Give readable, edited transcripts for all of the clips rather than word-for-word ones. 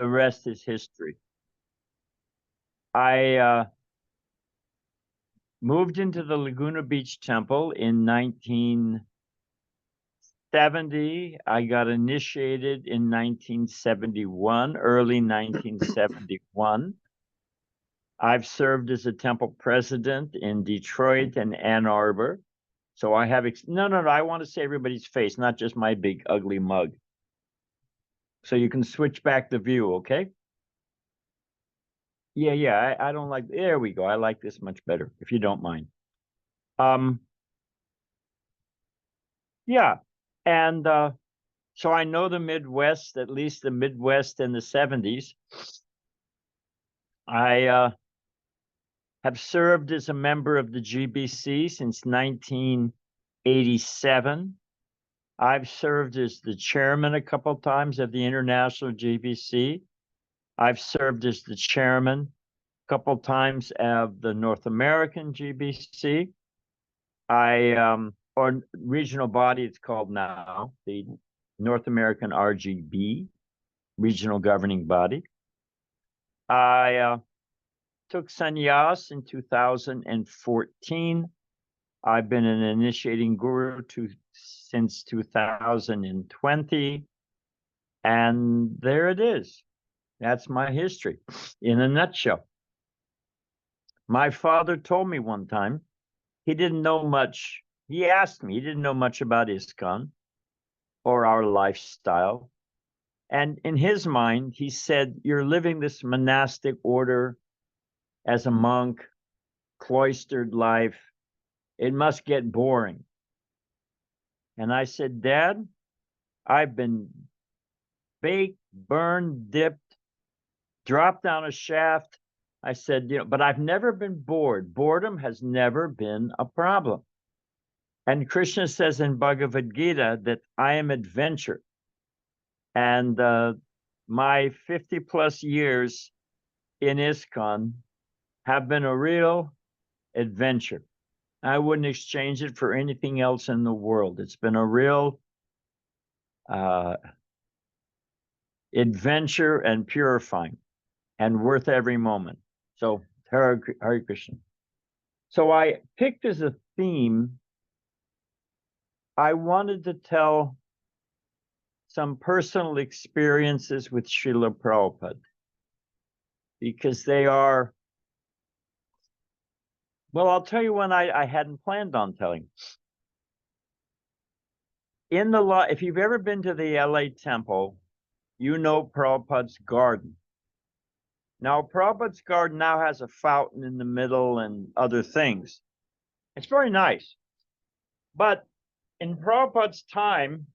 the rest is history. I moved into the Laguna Beach Temple in 1970. I got initiated in 1971, early 1971. I've served as a temple president in Detroit and Ann Arbor. So I have, no, I want to see everybody's face, not just my big ugly mug. So you can switch back the view, okay? Yeah, I don't like, there we go. I like this much better, if you don't mind. Yeah, and so I know the Midwest, at least the Midwest in the 70s. I have served as a member of the GBC since 1987. I've served as the chairman a couple of times of the International GBC. I've served as the chairman a couple of times of the North American GBC. Or regional body, it's called now, the North American RGB, regional governing body. I took sannyas in 2014. I've been an initiating guru since 2020. And there it is. That's my history in a nutshell. My father told me one time, he didn't know much. He asked me, he didn't know much about ISKCON or our lifestyle. And in his mind, he said, you're living this monastic order as a monk, cloistered life. It must get boring. And I said, Dad, I've been baked, burned, dipped, dropped down a shaft. I said, but I've never been bored. Boredom has never been a problem. And Krishna says in Bhagavad Gita that I am adventure. And my 50 plus years in ISKCON have been a real adventure. I wouldn't exchange it for anything else in the world. It's been a real adventure and purifying and worth every moment. So Hare Krishna. So I picked as a theme, I wanted to tell some personal experiences with Srila Prabhupada, because they are, well, I'll tell you one I hadn't planned on telling. If you've ever been to the LA temple, you know Prabhupada's garden. Now, Prabhupada's garden now has a fountain in the middle and other things. It's very nice. But in Prabhupada's time,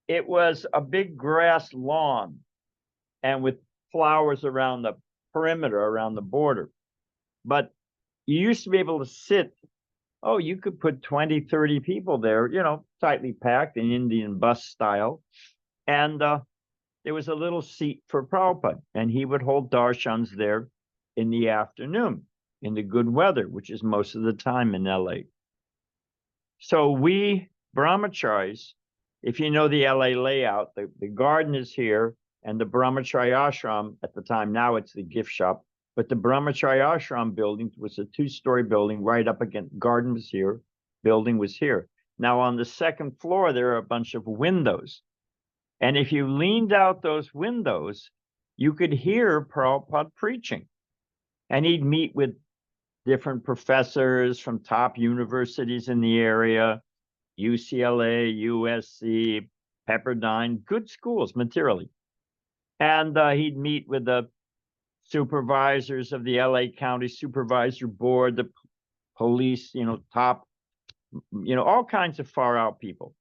it was a big grass lawn and with flowers around the perimeter, around the border. But you used to be able to sit, you could put 20, 30 people there, tightly packed in Indian bus style. And there was a little seat for Prabhupada, and he would hold darshans there in the afternoon, in the good weather, which is most of the time in LA. So we brahmacharis, if you know the LA layout, the garden is here, and the brahmachari ashram at the time, now it's the gift shop, but the brahmachari ashram building was a 2-story building right up against, garden was here, building was here. Now on the second floor, there are a bunch of windows. And if you leaned out those windows, you could hear Prabhupada preaching. And he'd meet with different professors from top universities in the area, UCLA, USC, Pepperdine, good schools materially. And he'd meet with the supervisors of the LA County Supervisor Board, the police, top, all kinds of far out people.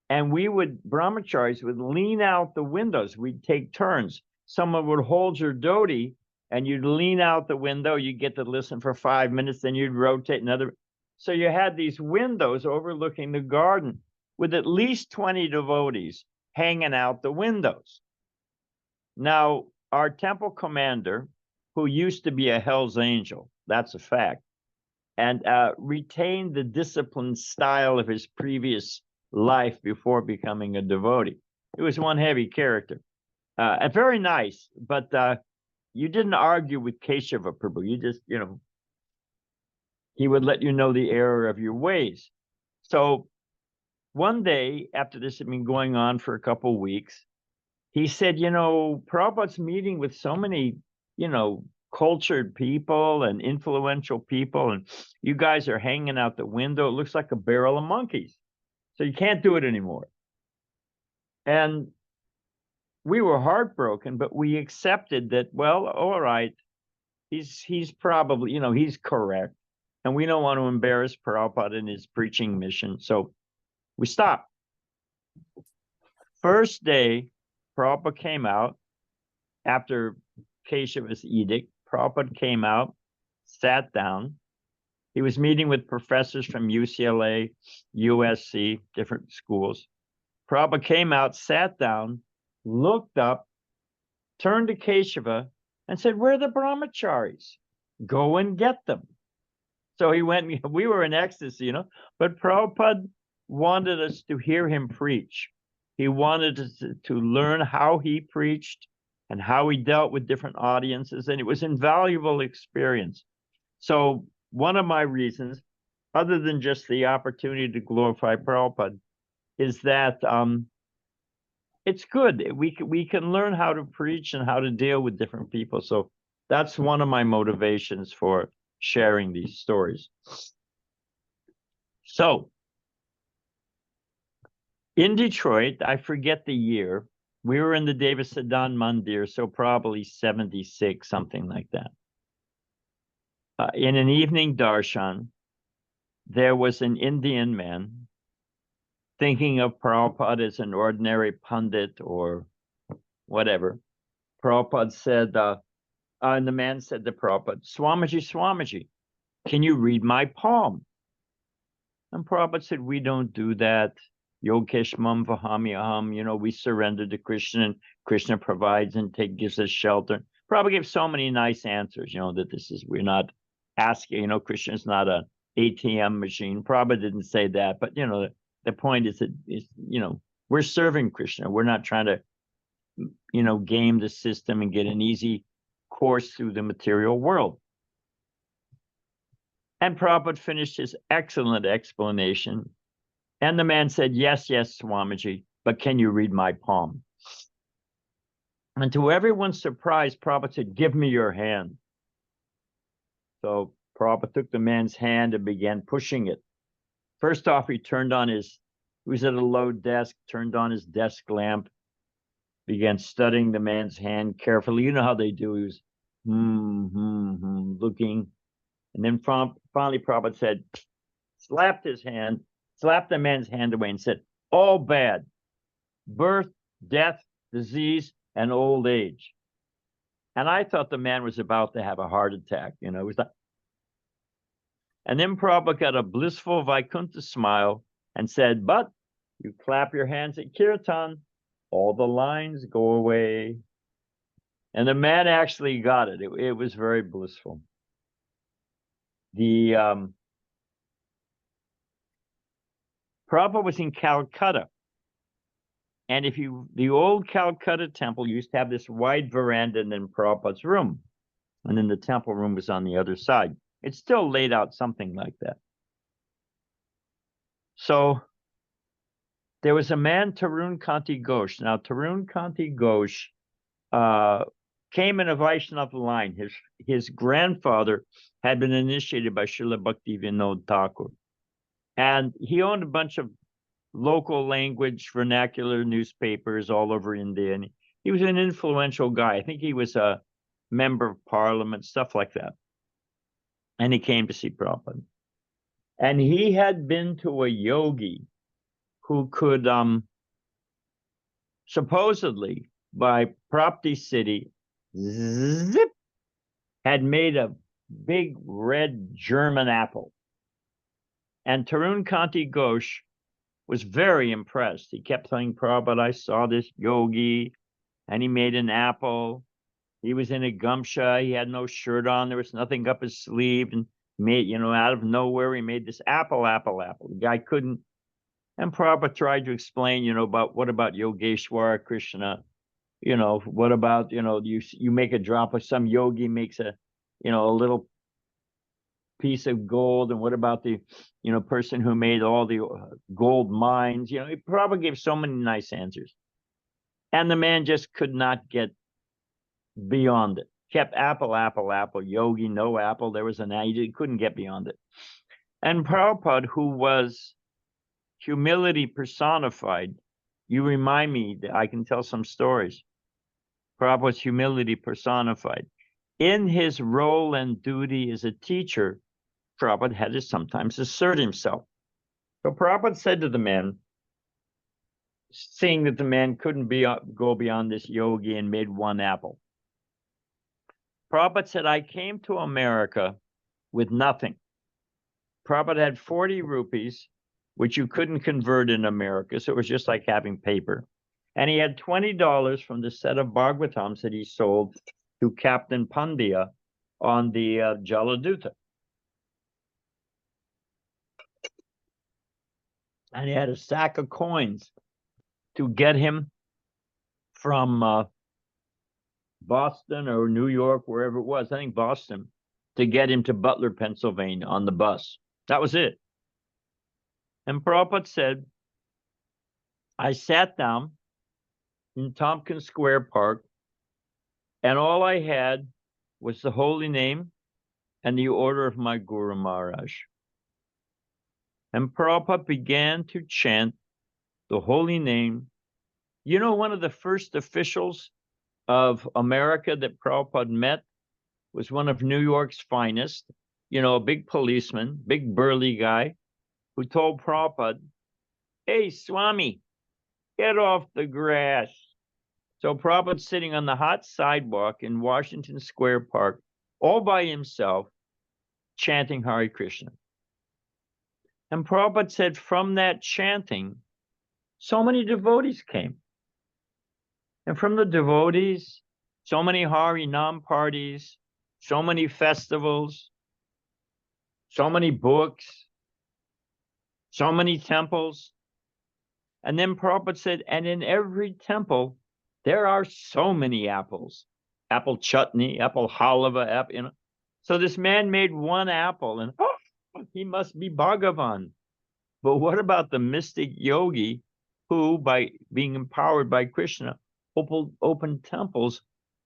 And brahmacharis would lean out the windows. We'd take turns. Someone would hold your dhoti and you'd lean out the window. You'd get to listen for 5 minutes, then you'd rotate another. So you had these windows overlooking the garden with at least 20 devotees hanging out the windows. Now, our temple commander, who used to be a Hell's Angel, that's a fact, and retained the disciplined style of his previous life before becoming a devotee. It was one heavy character. and very nice, but you didn't argue with Keshava Prabhu. You just, he would let you know the error of your ways. So one day, after this had been going on for a couple of weeks, he said, Prabhupada's meeting with so many, cultured people and influential people, and you guys are hanging out the window. It looks like a barrel of monkeys. So you can't do it anymore. And we were heartbroken, but we accepted that, well, all right, he's probably, he's correct. And we don't want to embarrass Prabhupada in his preaching mission. So we stopped. First day, Prabhupada came out after Keshava's edict. Prabhupada came out, sat down. He was meeting with professors from UCLA, USC, different schools. Prabhupada came out, sat down, looked up, turned to Keshava, and said, "Where are the brahmacharis? Go and get them." So he went, we were in ecstasy, but Prabhupada wanted us to hear him preach. He wanted us to learn how he preached and how he dealt with different audiences, and it was an invaluable experience. So one of my reasons, other than just the opportunity to glorify Prabhupada, is that it's good. We can learn how to preach and how to deal with different people. So that's one of my motivations for sharing these stories. So in Detroit, I forget the year, we were in the Devasadan Mandir, so probably 76, something like that. In an evening darshan, there was an Indian man thinking of Prabhupada as an ordinary pundit or whatever. Prabhupada said, and the man said to Prabhupada, Swamiji, can you read my palm? And Prabhupada said, we don't do that. Yogeshmam vahami aham, we surrender to Krishna, and Krishna provides and gives us shelter. Prabhupada gave so many nice answers, that we're not asking, Krishna's not an ATM machine. Prabhupada didn't say that, but, the point is that, we're serving Krishna. We're not trying to, game the system and get an easy course through the material world. And Prabhupada finished his excellent explanation. And the man said, yes, Swamiji, but can you read my palm? And to everyone's surprise, Prabhupada said, give me your hand. So Prabhupada took the man's hand and began pushing it. First off, he was at a low desk, turned on his desk lamp, began studying the man's hand carefully. You know how they do. He was looking. And then finally Prabhupada said, slapped the man's hand away and said, all bad, birth, death, disease, and old age. And I thought the man was about to have a heart attack, it was like. And then Prabhupada got a blissful Vaikuntha smile and said, but you clap your hands at kirtan, all the lines go away. And the man actually got it. It was very blissful. The Prabhupada was in Calcutta. And the old Calcutta temple used to have this wide veranda and then Prabhupada's room. And then the temple room was on the other side. It's still laid out something like that. So there was a man, Tarun Kanti Ghosh. Now, Tarun Kanti Ghosh came in a Vaishnava line. His grandfather had been initiated by Srila Bhakti Vinod Thakur. And he owned a bunch of local language vernacular newspapers all over India. And he was an influential guy. I think he was a member of parliament, stuff like that. And he came to see Prabhupada. And he had been to a yogi who could supposedly, by Prapti City, had made a big red German apple. And Tarun Kanti Ghosh was very impressed. He kept saying, Prabhupada, I saw this yogi, and he made an apple. He was in a gumsha. He had no shirt on. There was nothing up his sleeve. And made, out of nowhere, he made this apple. The guy couldn't. And Prabhupada tried to explain, about what about Yogeshwara Krishna? You know, what about, you make a drop of some yogi makes a little piece of gold, and what about the person who made all the gold mines? He probably gave so many nice answers, and the man just could not get beyond it. Kept apple, apple, apple, yogi, no apple. There was he couldn't get beyond it. And Prabhupada, who was humility personified, you remind me that I can tell some stories. Prabhupada's humility personified. In his role and duty as a teacher, Prabhupada had to sometimes assert himself. So Prabhupada said to the man, seeing that the man couldn't go beyond this yogi, and made one apple. Prabhupada said, I came to America with nothing. Prabhupada had 40 rupees, which you couldn't convert in America, so it was just like having paper. And he had $20 from the set of Bhagavatams that he sold to Captain Pandya on the Jaladuta. And he had a sack of coins to get him from Boston or New York, wherever it was, I think Boston, to get him to Butler, Pennsylvania on the bus. That was it. And Prabhupada said, I sat down in Tompkins Square Park, and all I had was the holy name and the order of my Guru Maharaj. And Prabhupada began to chant the holy name. One of the first officials of America that Prabhupada met was one of New York's finest, a big policeman, big burly guy, who told Prabhupada, hey, Swami, get off the grass. So Prabhupada's sitting on the hot sidewalk in Washington Square Park, all by himself, chanting Hare Krishna. And Prabhupada said from that chanting, so many devotees came. And from the devotees, so many Hari Nam parties, so many festivals, so many books, so many temples. And then Prabhupada said, and in every temple, there are so many apples. Apple chutney, apple halava, So this man made one apple, and he must be Bhagavan. But what about the mystic yogi who, by being empowered by Krishna, opened temples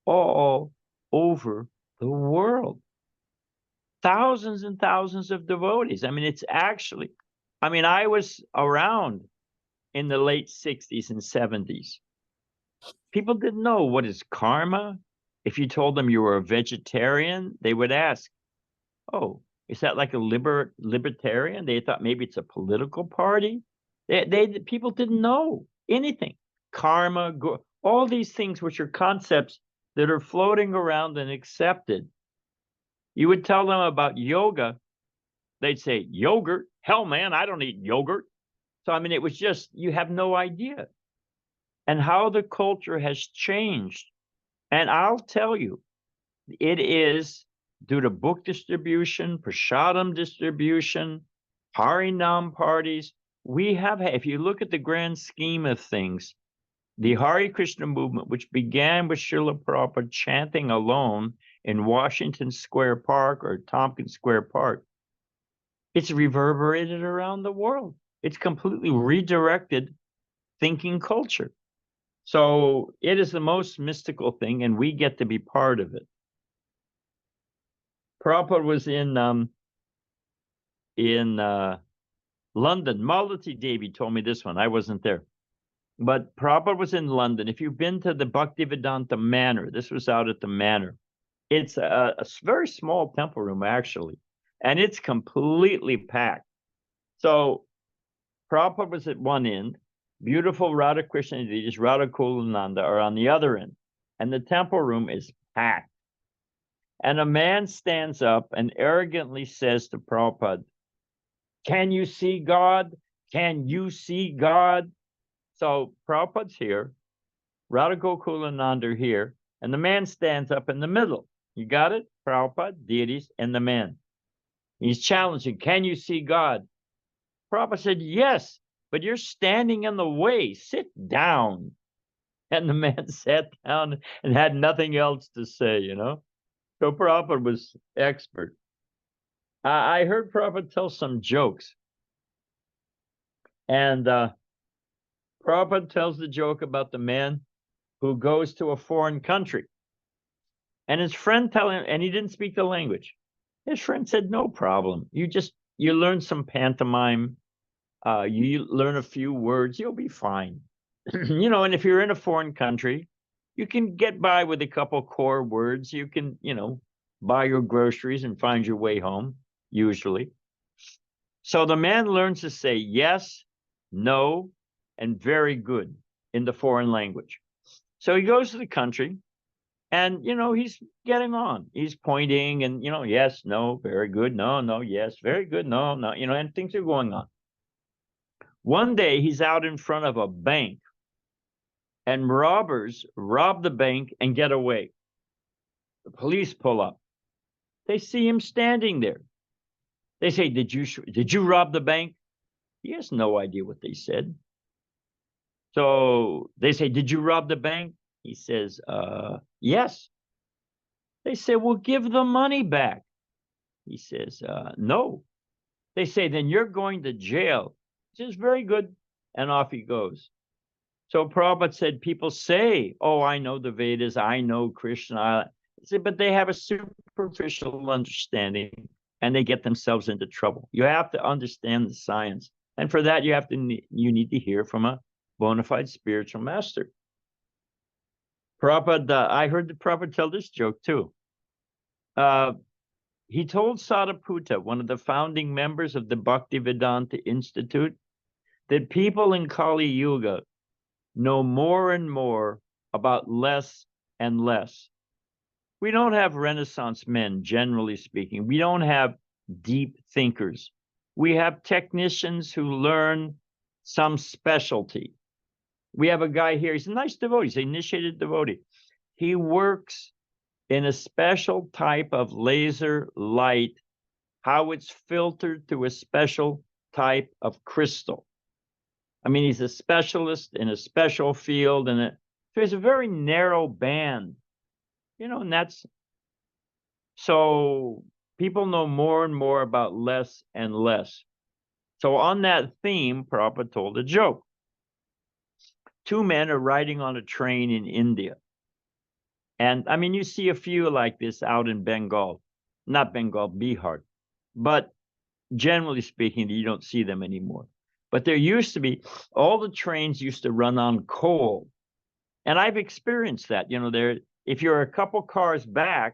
all over the world? Thousands and thousands of devotees. I was around in the late 60s and 70s. People didn't know what is karma. If you told them you were a vegetarian, they would ask, oh, is that like a libertarian? They thought maybe it's a political party. People didn't know anything. Karma, all these things which are concepts that are floating around and accepted. You would tell them about yoga, they'd say, yogurt? Hell, man, I don't eat yogurt. So, it was just, you have no idea. And how the culture has changed. And I'll tell you, it is due to book distribution, prasadam distribution, Harinam parties. If you look at the grand scheme of things, the Hare Krishna movement, which began with Srila Prabhupada chanting alone in Washington Square Park or Tompkins Square Park, it's reverberated around the world. It's completely redirected thinking culture. So it is the most mystical thing, and we get to be part of it. Prabhupada was in London. Malati Devi told me this one. I wasn't there. But Prabhupada was in London. If you've been to the Bhaktivedanta Manor, this was out at the Manor. It's a very small temple room, actually, and it's completely packed. So Prabhupada was at one end. Beautiful Radha Krishna and Radha Kulananda are on the other end. And the temple room is packed. And a man stands up and arrogantly says to Prabhupada, can you see God? Can you see God? So Prabhupada's here, Radha Gokulananda here, and the man stands up in the middle. You got it? Prabhupada, deities, and the man. He's challenging, can you see God? Prabhupada said, yes, but you're standing in the way. Sit down. And the man sat down and had nothing else to say, So Prabhupada was expert. I heard Prabhupada tell some jokes. And Prabhupada tells the joke about the man who goes to a foreign country. And his friend telling him, and he didn't speak the language. His friend said, no problem. You learn some pantomime. You learn a few words, you'll be fine. And if you're in a foreign country, you can get by with a couple core words. You can, buy your groceries and find your way home, usually. So the man learns to say yes, no, and very good in the foreign language. So he goes to the country and, he's getting on. He's pointing and, yes, no, very good, no, no, yes, very good, no, no, and things are going on. One day he's out in front of a bank and robbers rob the bank and get away. The police pull up. They see him standing there. They say, did you rob the bank? He has no idea what they said. So they say, did you rob the bank? He says, yes. They say, well, give the money back. He says, no. They say, then you're going to jail. He says, very good. And off he goes. So Prabhupada said, people say, oh, I know the Vedas, I know Krishna. He said, but they have a superficial understanding and they get themselves into trouble. You have to understand the science. And for that, you need to hear from a bona fide spiritual master. Prabhupada, I heard the Prabhupada tell this joke too. He told Sadaputta, one of the founding members of the Bhaktivedanta Institute, that people in Kali Yuga know more and more about less and less. We don't have Renaissance men, generally speaking. We don't have deep thinkers. We have technicians who learn some specialty. We have a guy here, he's a nice devotee, he's an initiated devotee. He works in a special type of laser light, how it's filtered through a special type of crystal. I mean, he's a specialist in a special field, and there's a very narrow band, and that's, so people know more and more about less and less. So on that theme, Prabhupada told a joke. Two men are riding on a train in India. And I mean, you see a few like this out in Bengal, not Bengal, Bihar, but generally speaking, you don't see them anymore. But there used to be, all the trains used to run on coal. And I've experienced that, if you're a couple cars back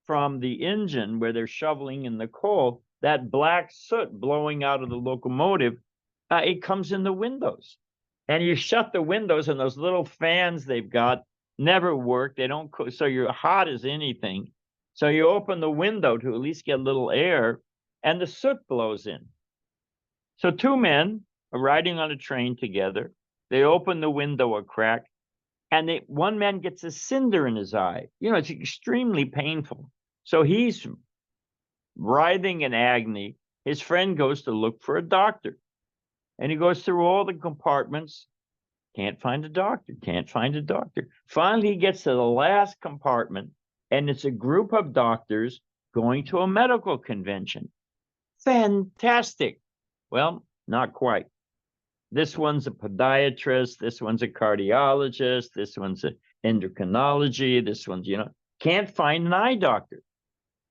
from the engine where they're shoveling in the coal, that black soot blowing out of the locomotive, it comes in the windows. And you shut the windows and those little fans they've got never work. They don't cook, so you're hot as anything. So you open the window to at least get a little air, and the soot blows in. So two men are riding on a train together. They open the window a crack, and one man gets a cinder in his eye. It's extremely painful. So he's writhing in agony. His friend goes to look for a doctor. And he goes through all the compartments. Can't find a doctor, can't find a doctor. Finally, he gets to the last compartment, and it's a group of doctors going to a medical convention. Fantastic. Well, not quite. This one's a podiatrist, this one's a cardiologist, this one's an endocrinology, this one's, can't find an eye doctor.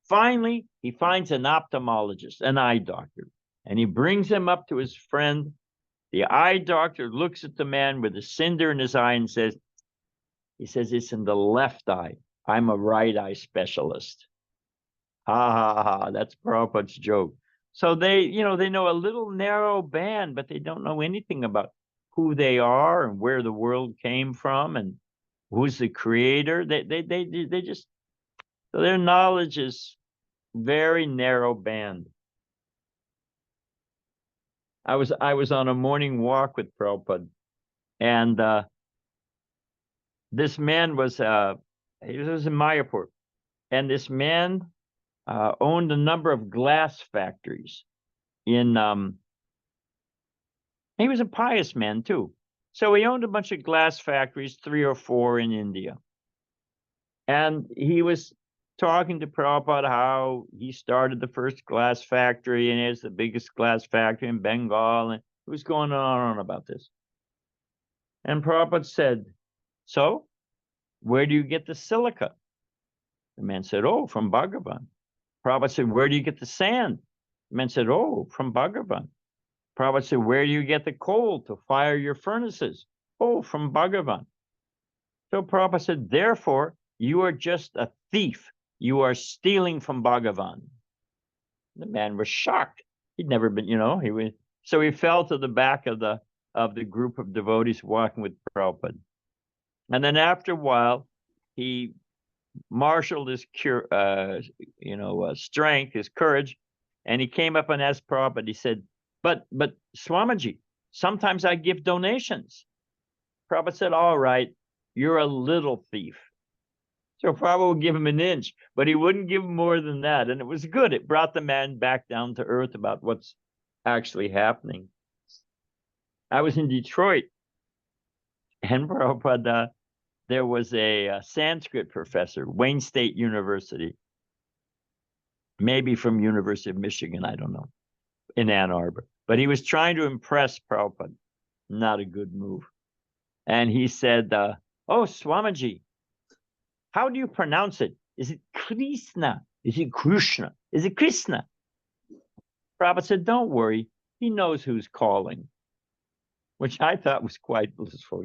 Finally, he finds an ophthalmologist, an eye doctor, and he brings him up to his friend. The eye doctor looks at the man with a cinder in his eye and says, it's in the left eye. I'm a right eye specialist. Ha, ha, ha. That's Prabhupada's joke. So they know a little narrow band, but they don't know anything about who they are and where the world came from and who's the creator. They just, so their knowledge is very narrow band. I was on a morning walk with Prabhupada, and this man was he was in Mayapur, and this man owned a number of glass factories in he was a pious man too. So he owned a bunch of glass factories, 3 or 4 in India. And he was talking to Prabhupada how he started the first glass factory and it's the biggest glass factory in Bengal. And he was going on about this. And Prabhupada said, so where do you get the silica? The man said, oh, from Bhagavan. Prabhupada said, where do you get the sand? The man said, oh, from Bhagavan. Prabhupada said, where do you get the coal to fire your furnaces? Oh, from Bhagavan. So Prabhupada said, therefore, you are just a thief. You are stealing from Bhagavan. The man was shocked. He'd never been, so he fell to the back of the group of devotees walking with Prabhupada. And then after a while, he marshaled his strength, his courage, and he came up and asked Prabhupada. He said, but Swamiji, sometimes I give donations. Prabhupada said, all right, you're a little thief. So Prabhupada would give him an inch, but he wouldn't give him more than that. And it was good. It brought the man back down to earth about what's actually happening. I was in Detroit, and Prabhupada, there was a Sanskrit professor, Wayne State University, maybe from University of Michigan, I don't know, in Ann Arbor. But he was trying to impress Prabhupada. Not a good move. And he said, oh, Swamiji, how do you pronounce it? Is it Krishna? Is it Krishna? Is it Krishna? Prabhupada said, don't worry. He knows who's calling, which I thought was quite blissful,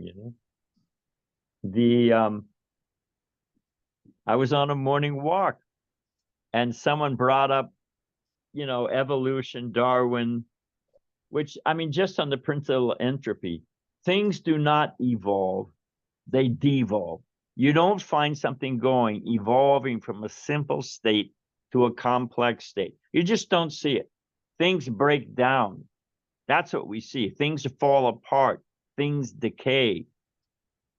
I was on a morning walk and someone brought up, evolution, Darwin, which, just on the principle of entropy, things do not evolve, they devolve. You don't find something evolving from a simple state to a complex state. You just don't see it. Things break down. That's what we see. Things fall apart. Things decay.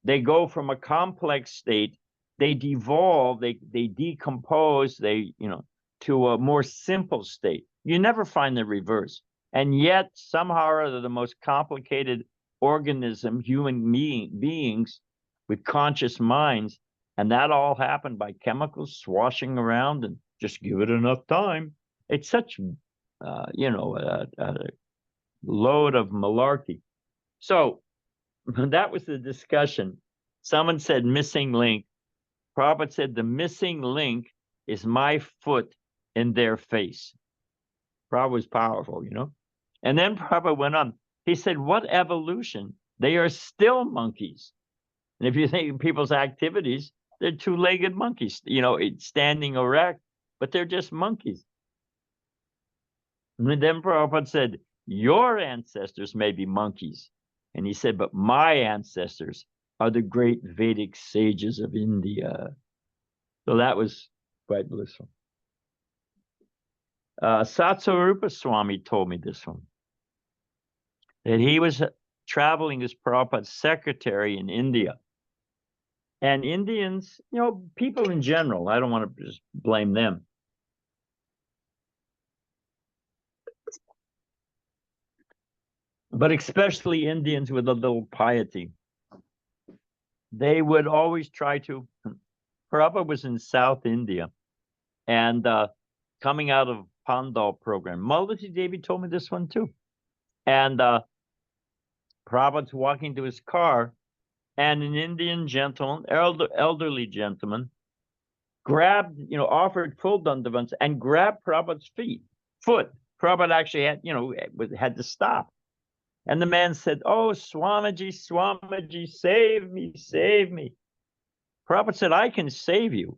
They go from a complex state, they devolve, they decompose, to a more simple state. You never find the reverse. And yet, somehow or other, the most complicated organism, human beings with conscious minds, and that all happened by chemicals swashing around, and just give it enough time. It's such, a load of malarkey. So that was the discussion. Someone said missing link. Prabhupada said the missing link is my foot in their face. Prabhupada was powerful, And then Prabhupada went on. He said, what evolution? They are still monkeys. And if you think of people's activities, they're two-legged monkeys, standing erect, but they're just monkeys. And then Prabhupada said, your ancestors may be monkeys. And he said, but my ancestors are the great Vedic sages of India. So that was quite blissful. Satsarupa Swami told me this one, that he was traveling as Prabhupada's secretary in India. And Indians, people in general, I don't want to just blame them. But especially Indians with a little piety. They would always try to, Prabhupada was in South India and coming out of Pandal program. Malvati Devi told me this one too. And Prabhupada's walking to his car and an Indian gentleman, elderly gentleman, grabbed, offered full dandavats and grabbed Prabhupada's foot. Prabhupada actually had to stop. And the man said, oh, Swamiji, Swamiji, save me, save me. Prabhupada said, I can save you,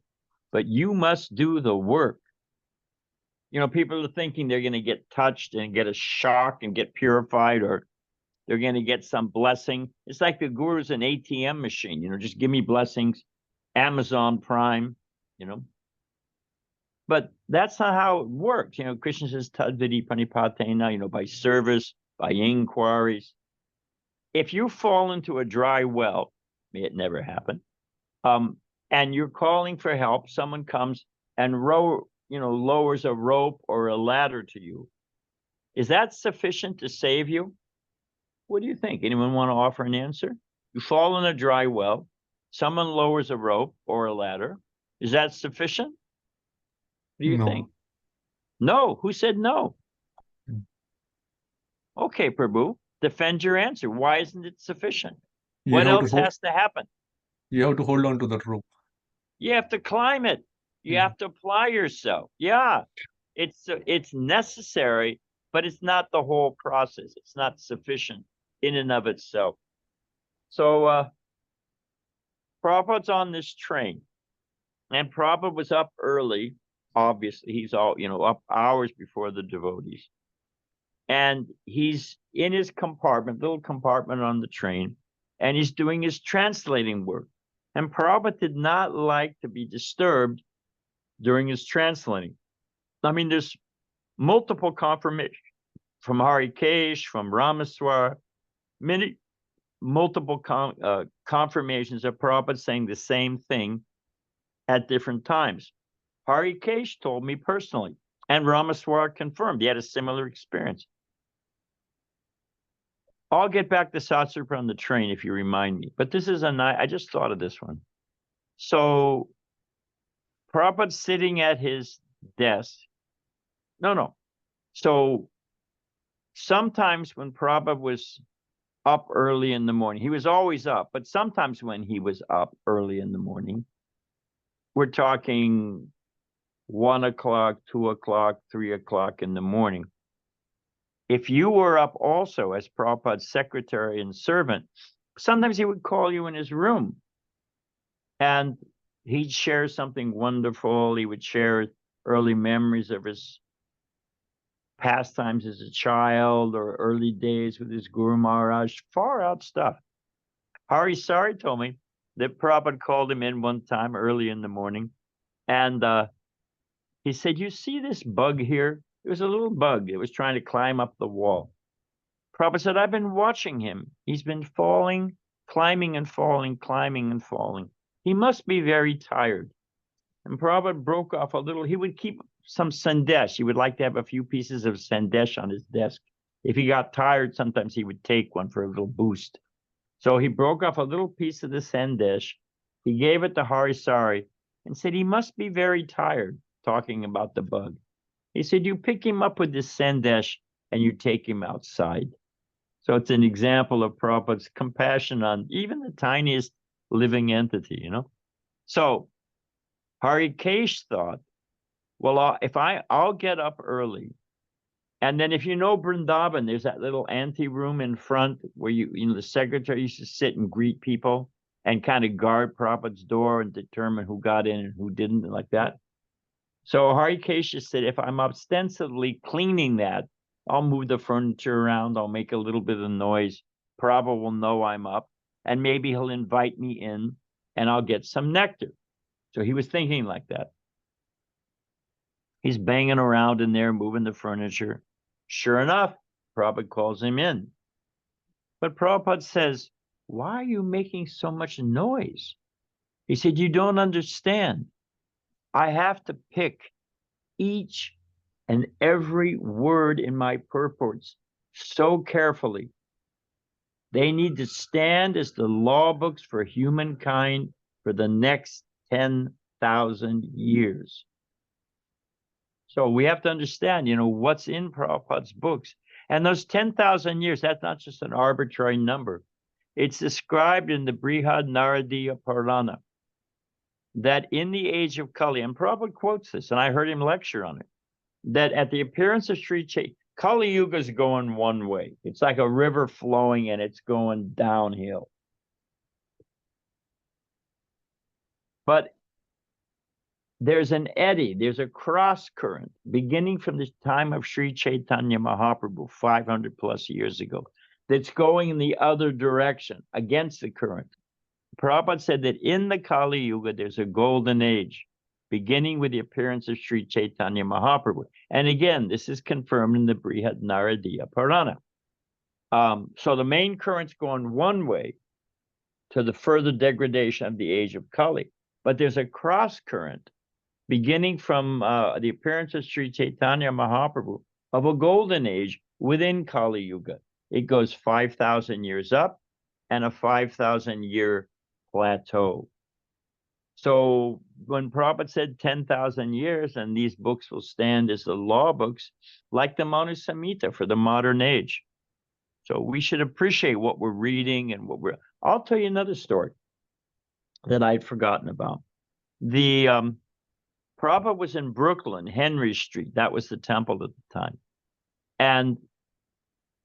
but you must do the work. People are thinking they're going to get touched and get a shock and get purified, or they're going to get some blessing. It's like the guru's an ATM machine, just give me blessings, Amazon Prime, But that's not how it works. Krishna says, Tadvidi Panipatena, by service, by inquiries. If you fall into a dry well, may it never happen, and you're calling for help, someone comes and lowers a rope or a ladder to you. Is that sufficient to save you? What do you think? Anyone want to offer an answer? You fall in a dry well. Someone lowers a rope or a ladder. Is that sufficient? What do you No. think? No. Who said no? Okay, Prabhu, defend your answer. Why isn't it sufficient? You What have to else hold, has to happen? you have to hold on to that rope. You have to climb it. You have to apply yourself. Yeah, it's necessary, but it's not the whole process. It's not sufficient in and of itself. So Prabhupada's on this train, and Prabhupada was up early. Obviously, he's all up hours before the devotees, and he's in his compartment, little compartment on the train, and he's doing his translating work. And Prabhupada did not like to be disturbed during his translating. I mean, there's multiple confirmations from Hare, from Ramaswar, multiple confirmations of Prabhupada saying the same thing at different times. Hare told me personally, and Ramaswar confirmed he had a similar experience. I'll get back to Satsrupa on the train if you remind me, but this is I just thought of this one. So Prabhupada's sitting at his desk. No. So sometimes when Prabhupada was up early in the morning, he was always up, but sometimes when he was up early in the morning, we're talking 1 o'clock, 2 o'clock, 3 o'clock in the morning. If you were up also as Prabhupada's secretary and servant, sometimes he would call you in his room and he'd share something wonderful. He would share early memories of his pastimes as a child or early days with his Guru Maharaj, far out stuff. Hari Sari told me that Prabhupada called him in one time early in the morning, and he said, "You see this bug here? It was a little bug. It was trying to climb up the wall." Prabhupada said, "I've been watching him. He's been falling, climbing and falling, climbing and falling. He must be very tired." And Prabhupada broke off a little. He would keep some sandesh. He would like to have a few pieces of sandesh on his desk. If he got tired, sometimes he would take one for a little boost. So he broke off a little piece of the sandesh. He gave it to Hari Sari and said, "He must be very tired," talking about the bug. He said, "You pick him up with this sandesh and you take him outside." So it's an example of Prabhupada's compassion on even the tiniest living entity, So Harikesh thought, well, if I'll get up early, and then if you know Vrindavan, there's that little ante room in front where the secretary used to sit and greet people and kind of guard Prabhupada's door and determine who got in and who didn't, and like that. So Harikesh said, if I'm ostensibly cleaning that, I'll move the furniture around, I'll make a little bit of noise. Prabhupada will know I'm up, and maybe he'll invite me in, and I'll get some nectar. So he was thinking like that. He's banging around in there, moving the furniture. Sure enough, Prabhupada calls him in. But Prabhupada says, "Why are you making so much noise?" He said, "You don't understand. I have to pick each and every word in my purports so carefully. They need to stand as the law books for humankind for the next 10,000 years. So we have to understand, what's in Prabhupada's books. And those 10,000 years, that's not just an arbitrary number. It's described in the Badrinarayana Purana that in the age of Kali, and Prabhupada quotes this, and I heard him lecture on it, that at the appearance of Sri Chaitanya, Kali Yuga is going one way. It's like a river flowing and it's going downhill. But there's an eddy, there's a cross current beginning from the time of Sri Chaitanya Mahaprabhu 500 plus years ago that's going in the other direction against the current. Prabhupada said that in the Kali Yuga, there's a golden age beginning with the appearance of Sri Chaitanya Mahaprabhu. And again, this is confirmed in the Badrinarayana Purana. So the main current's going one way to the further degradation of the age of Kali. But there's a cross current beginning from the appearance of Sri Chaitanya Mahaprabhu of a golden age within Kali Yuga. It goes 5,000 years up and a 5,000 year plateau. So when Prabhupada said 10,000 years and these books will stand as the law books, like the Manu Samhita for the modern age. So we should appreciate what we're reading and what we're. I'll tell you another story that I'd forgotten about. The Prabhupada was in Brooklyn, Henry Street. That was the temple at the time. And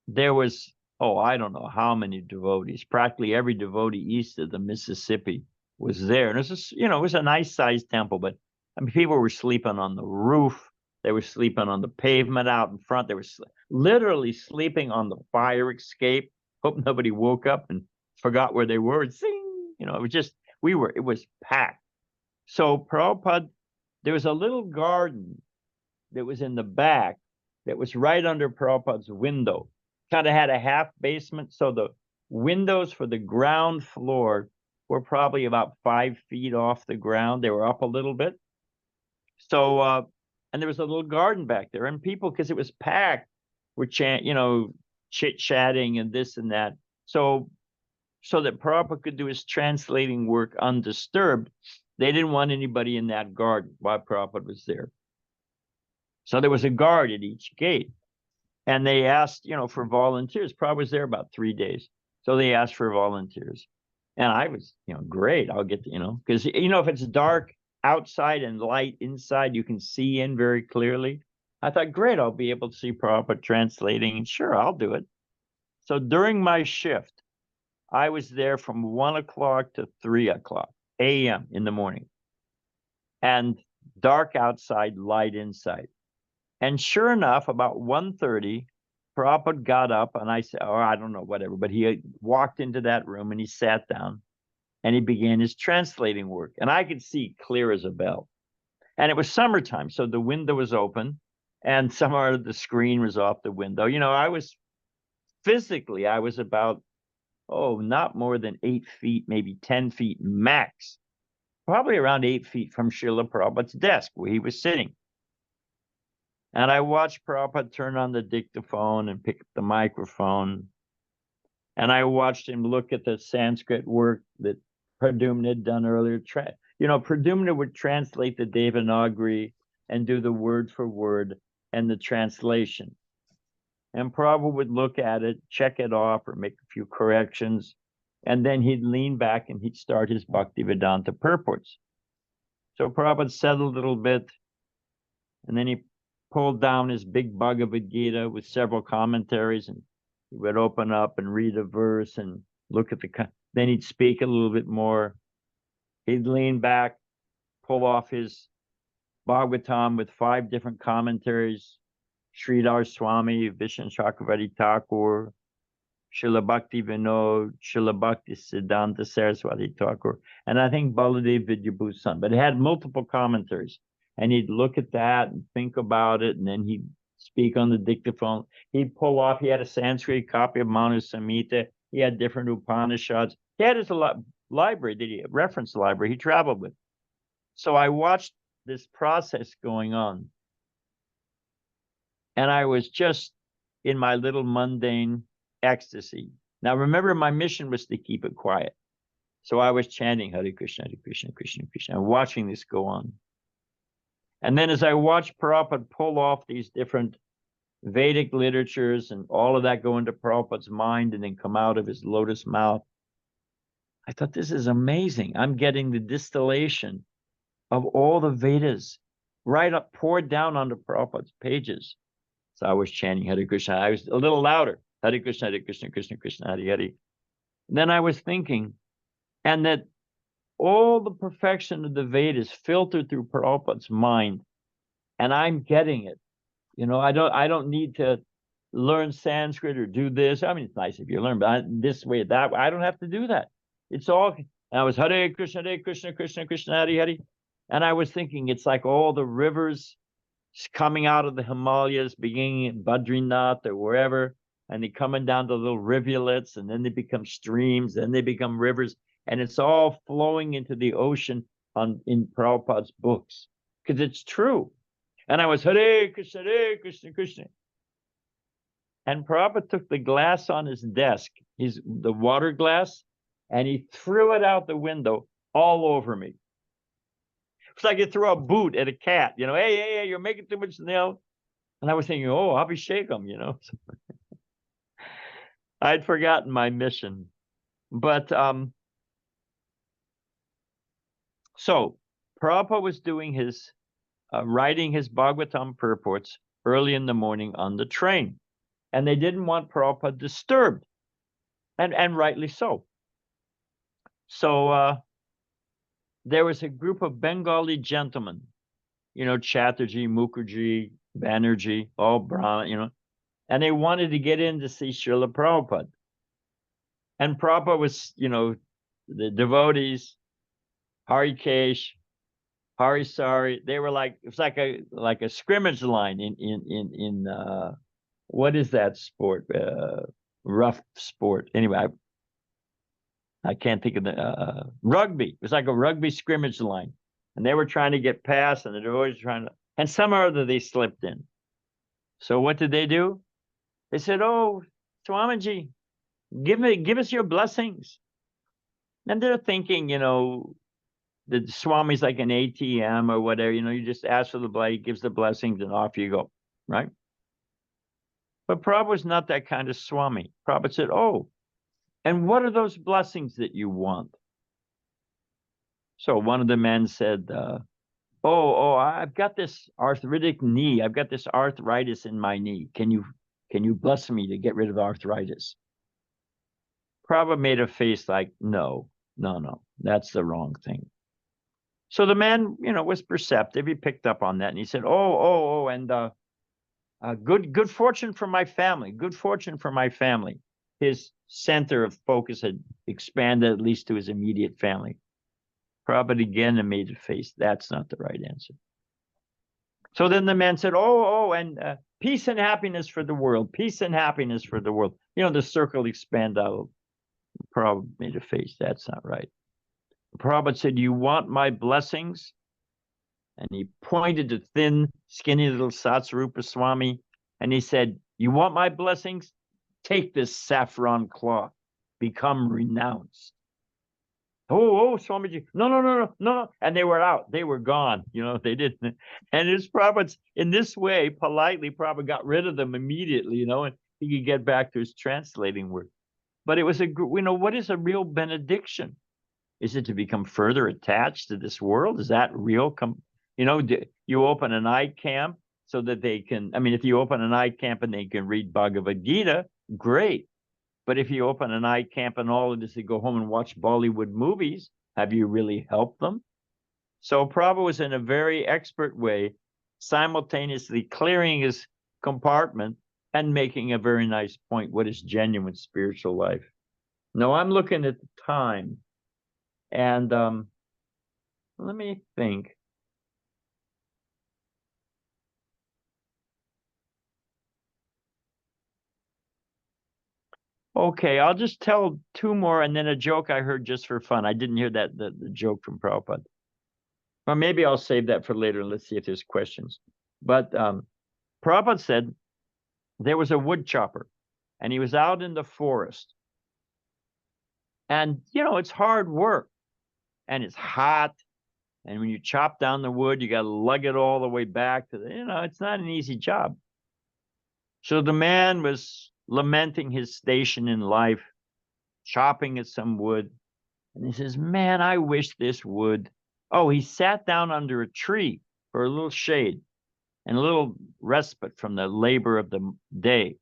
there was, I don't know how many devotees. Practically every devotee east of the Mississippi was there. And it was, it was a nice sized temple, but I mean, people were sleeping on the roof. They were sleeping on the pavement out in front. They were literally sleeping on the fire escape. Hope nobody woke up and forgot where they were. Zing! It was just, it was packed. So Prabhupada, there was a little garden that was in the back that was right under Prabhupada's window. Kind of had a half basement. So the windows for the ground floor were probably about 5 feet off the ground. They were up a little bit. So, and there was a little garden back there, and people, because it was packed, were chit-chatting and this and that. So that Prabhupada could do his translating work undisturbed, they didn't want anybody in that garden while Prabhupada was there. So there was a guard at each gate. And they asked, for volunteers. Prabhupada was there about 3 days. So they asked for volunteers. And I was, great. I'll get, because, if it's dark outside and light inside, you can see in very clearly. I thought, great, I'll be able to see Prabhupada translating. And sure, I'll do it. So during my shift, I was there from 1 o'clock to 3 o'clock a.m. in the morning. And dark outside, light inside. And sure enough, about 1:30, Prabhupada got up and I said, I don't know, whatever. But he walked into that room and he sat down and he began his translating work. And I could see clear as a bell. And it was summertime, so the window was open and some of the screen was off the window. I was about, not more than 8 feet, maybe 10 feet max. Probably around 8 feet from Srila Prabhupada's desk where he was sitting. And I watched Prabhupada turn on the dictaphone and pick up the microphone. And I watched him look at the Sanskrit work that Pradyumna had done earlier. Pradyumna would translate the Devanagari and do the word for word and the translation. And Prabhupada would look at it, check it off, or make a few corrections. And then he'd lean back and he'd start his Bhaktivedanta purports. So Prabhupada said a little bit, and then he pulled down his big Bhagavad Gita with several commentaries, and he would open up and read a verse and look at then he'd speak a little bit more. He'd lean back, pull off his Bhagavatam with 5 different commentaries, Sridhar Swami, Vishnu Chakravarti Thakur, Srila Bhakti Vinod, Srila Bhakti Siddhanta Saraswati Thakur, and I think Baladev Vidyabhushan, but it had multiple commentaries. And he'd look at that and think about it, and then he'd speak on the dictaphone. He'd pull off, he had a Sanskrit copy of Manu Samhita. He had different Upanishads. He had his library, reference library he traveled with. So I watched this process going on. And I was just in my little mundane ecstasy. Now, remember, my mission was to keep it quiet. So I was chanting Hare Krishna, Hare Krishna, Krishna Krishna, and watching this go on. And then as I watched Prabhupada pull off these different Vedic literatures and all of that go into Prabhupada's mind and then come out of his lotus mouth, I thought, this is amazing. I'm getting the distillation of all the Vedas right up, poured down onto Prabhupada's pages. So I was chanting Hare Krishna. I was a little louder. Hare Krishna, Hare Krishna, Krishna Krishna, Hare Hare. And then I was thinking, and that all the perfection of the Vedas filtered through Prabhupada's mind, and I'm getting it. I don't need to learn Sanskrit or do this. I mean, it's nice if you learn, but this way, that way, I don't have to do that. It's all. And I was Hare Krishna, Krishna Krishna, Hare Hare, and I was thinking, it's like all the rivers coming out of the Himalayas, beginning in Badrinath or wherever, and they're coming down to little rivulets, and then they become streams, then they become rivers. And it's all flowing into the ocean in Prabhupada's books, because it's true. And I was Hare Krishna, Krishna. And Prabhupada took the glass on his desk, the water glass, and he threw it out the window all over me. It's like you throw a boot at a cat, you know, hey, you're making too much nail. And I was thinking, oh, Abhishekam, you know. I'd forgotten my mission. But so Prabhupada was doing his, writing his Bhagavatam purports early in the morning on the train. And they didn't want Prabhupada disturbed. And rightly so. So there was a group of Bengali gentlemen, you know, Chatterjee, Mukherjee, Banerjee, all Brahmin, you know, and they wanted to get in to see Srila Prabhupada. And Prabhupada was, you know, the devotees, Hari Kesh, Hari Sari, they were like, it's like a scrimmage line in what is that sport? Rough sport. Anyway, I can't think of the rugby. It was like a rugby scrimmage line. And they were trying to get past, and the devotees were trying to, and somehow or other they slipped in. So what did they do? They said, oh, Swamiji, give us your blessings. And they're thinking, you know, the Swami's like an ATM or whatever, you know, you just ask for the blessing, he gives the blessings, and off you go, right? But Prabhupada was not that kind of Swami. Prabhupada said, oh, and what are those blessings that you want? So one of the men said, I've got this arthritic knee. I've got this arthritis in my knee. Can you bless me to get rid of arthritis? Prabhupada made a face like, no, that's the wrong thing. So the man, you know, was perceptive. He picked up on that, and he said, and good fortune for my family. Good fortune for my family. His center of focus had expanded at least to his immediate family. Prabhupada again made a face. That's not the right answer. So then the man said, and peace and happiness for the world. Peace and happiness for the world. You know, the circle expanded out. Prabhupada made a face. That's not right. Prabhupada said, you want my blessings? And he pointed to thin, skinny little Satsarupa Swami. And he said, you want my blessings? Take this saffron cloth. Become renounced. Oh, Swamiji, no. And they were out. They were gone. You know, they didn't. And it's Prabhupada, in this way, politely, Prabhupada got rid of them immediately, you know, and he could get back to his translating work. But it was what is a real benediction? Is it to become further attached to this world? Is that real? You open an eye camp so that they can, if you open an eye camp and they can read Bhagavad Gita, great. But if you open an eye camp and all it is to go home and watch Bollywood movies, have you really helped them? So Prabhupada was in a very expert way, simultaneously clearing his compartment and making a very nice point. What is genuine spiritual life? Now I'm looking at the time, and let me think. Okay, I'll just tell two more and then a joke I heard just for fun. I didn't hear the joke from Prabhupada. Or maybe I'll save that for later. Let's see if there's questions. But Prabhupada said there was a wood chopper, and he was out in the forest. And, you know, it's hard work, and it's hot. And when you chop down the wood, you got to lug it all the way back to it's not an easy job. So the man was lamenting his station in life, chopping at some wood. And he says, man, I wish this wood. Oh, he sat down under a tree for a little shade and a little respite from the labor of the day.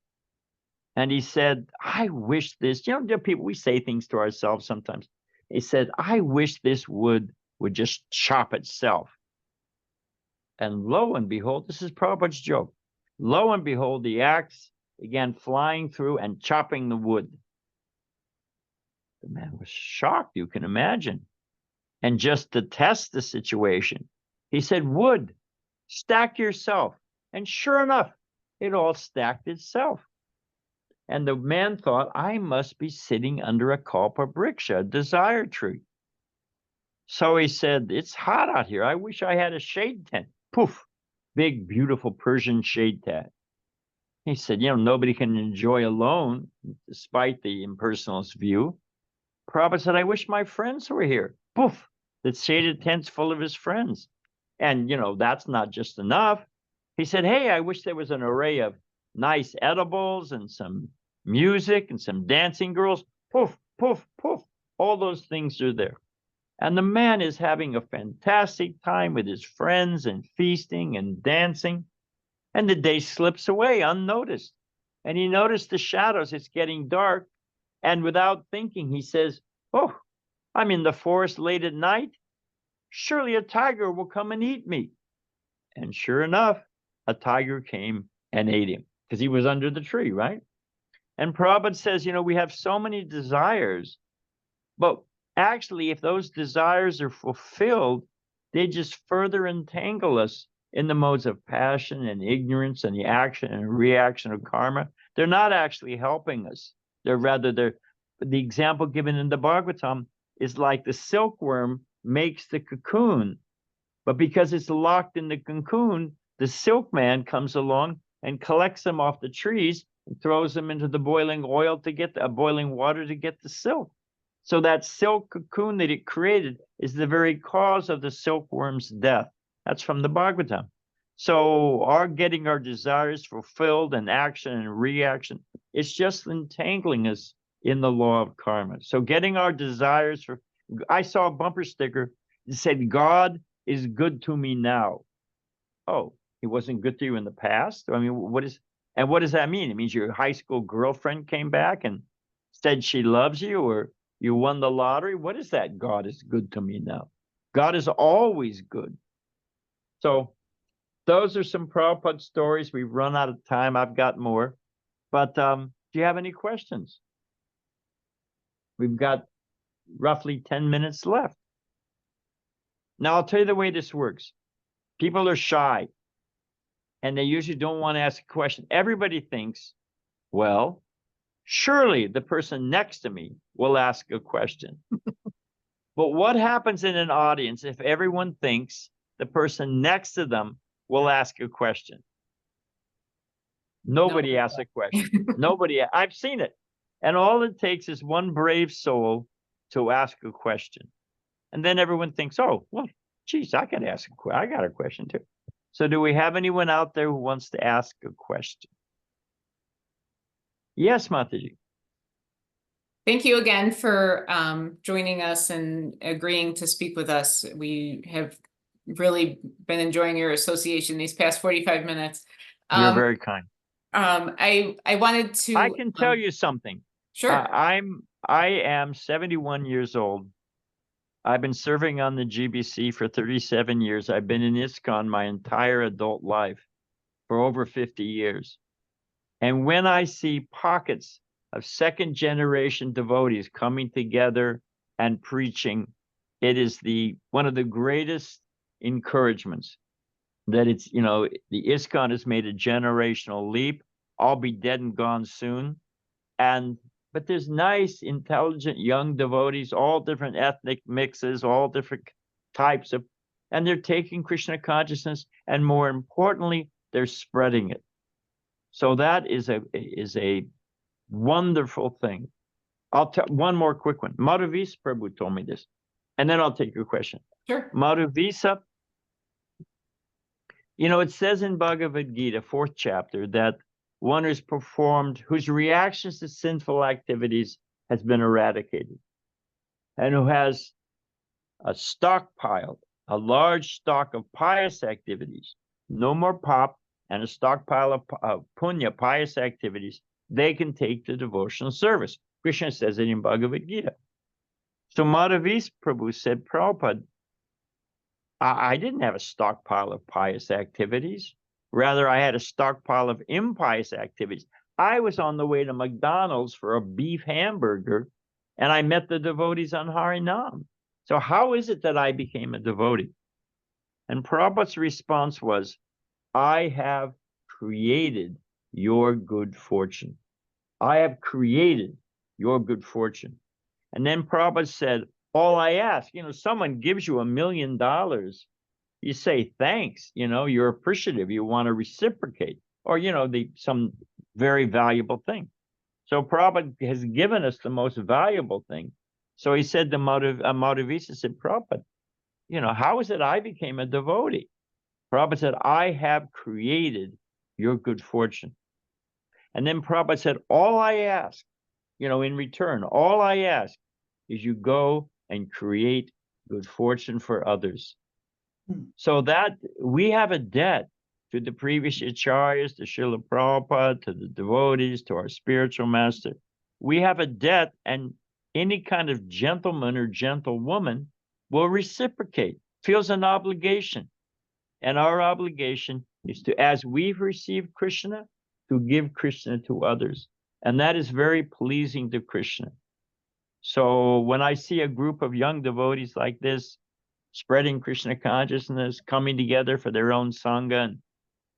And he said, I wish this, there are people, we say things to ourselves sometimes. He said, I wish this wood would just chop itself. And lo and behold, this is Prabhupada's joke. Lo and behold, the axe began flying through and chopping the wood. The man was shocked, you can imagine. And just to test the situation, he said, wood, stack yourself. And sure enough, it all stacked itself. And the man thought, I must be sitting under a kalpa-vriksha, a desire tree. So he said, it's hot out here. I wish I had a shade tent. Poof, big, beautiful Persian shade tent. He said, nobody can enjoy alone, despite the impersonalist view. Prabhupada said, I wish my friends were here. Poof, the shaded tent's full of his friends. And, that's not just enough. He said, hey, I wish there was an array of nice edibles and some music and some dancing girls. Poof, poof, poof. All those things are there. And the man is having a fantastic time with his friends and feasting and dancing. And the day slips away unnoticed. And he noticed the shadows. It's getting dark. And without thinking, he says, oh, I'm in the forest late at night. Surely a tiger will come and eat me. And sure enough, a tiger came and ate him because he was under the tree, right? And Prabhupada says, we have so many desires, but actually, if those desires are fulfilled, they just further entangle us in the modes of passion and ignorance and the action and reaction of karma. They're not actually helping us. The example given in the Bhagavatam is like the silkworm makes the cocoon, but because it's locked in the cocoon, the silkman comes along and collects them off the trees and throws them into the boiling oil to get boiling water to get the silk. So that silk cocoon that it created is the very cause of the silkworm's death. That's from the Bhagavatam. So our getting our desires fulfilled and action and reaction, it's just entangling us in the law of karma. So getting our desires I saw a bumper sticker that said, God is good to me now. Oh, he wasn't good to you in the past? I mean, what does that mean? It means your high school girlfriend came back and said she loves you, or you won the lottery? What is that? God is good to me now. God is always good. So those are some Prabhupada stories. We've run out of time. I've got more. But do you have any questions? We've got roughly 10 minutes left. Now, I'll tell you the way this works. People are shy, and they usually don't want to ask a question. Everybody thinks, well, surely the person next to me will ask a question. But what happens in an audience if everyone thinks the person next to them will ask a question? Nobody asks a question. I've seen it. And all it takes is one brave soul to ask a question. And then everyone thinks, oh, well, geez, I got a question too. So do we have anyone out there who wants to ask a question? Yes, Mataji. Thank you again for joining us and agreeing to speak with us. We have really been enjoying your association these past 45 minutes. You're very kind. I wanted to. I can tell you something. Sure. I am 71 years old. I've been serving on the GBC for 37 years. I've been in ISKCON my entire adult life for over 50 years. And when I see pockets of second-generation devotees coming together and preaching, it is one of the greatest encouragements that it's, the ISKCON has made a generational leap. I'll be dead and gone soon. But there's nice, intelligent, young devotees, all different ethnic mixes, all different types and they're taking Krishna consciousness, and more importantly, they're spreading it. So that is a wonderful thing. I'll tell one more quick one. Madhuvisa Prabhu told me this, and then I'll take your question. Sure. Madhuvisa, it says in Bhagavad Gita, 4th chapter, that one whose reactions to sinful activities has been eradicated, and who has a stockpile, a large stock of pious activities, no more pop, and a stockpile of punya, pious activities, they can take to devotional service. Krishna says it in Bhagavad Gita. So Madhuvisa Prabhu said, Prabhupada, I didn't have a stockpile of pious activities. Rather, I had a stockpile of impious activities. I was on the way to McDonald's for a beef hamburger, and I met the devotees on Harinam. So how is it that I became a devotee? And Prabhupada's response was, I have created your good fortune. I have created your good fortune. And then Prabhupada said, all I ask, someone gives you $1 million, you say thanks, you're appreciative, you want to reciprocate. Or, some very valuable thing. So Prabhupada has given us the most valuable thing. So he said to Madhavisa said, Prabhupada, how is it I became a devotee? Prabhupada said, I have created your good fortune. And then Prabhupada said, all I ask, in return, all I ask is you go and create good fortune for others. So that we have a debt to the previous acharyas, to Srila Prabhupada, to the devotees, to our spiritual master. We have a debt, and any kind of gentleman or gentlewoman will reciprocate, feels an obligation. And our obligation is to, as we've received Krishna, to give Krishna to others. And that is very pleasing to Krishna. So when I see a group of young devotees like this, spreading Krishna consciousness, coming together for their own Sangha, and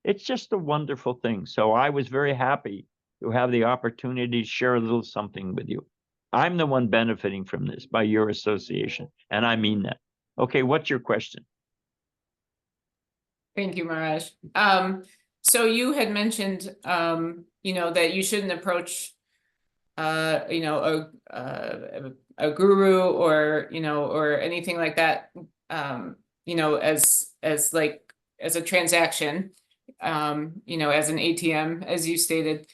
it's just a wonderful thing. So I was very happy to have the opportunity to share a little something with you. I'm the one benefiting from this by your association, and I mean that. Okay, what's your question? Thank you, Maharaj. So you had mentioned, that you shouldn't approach, a guru or, or anything like that, as a transaction, as an ATM, as you stated.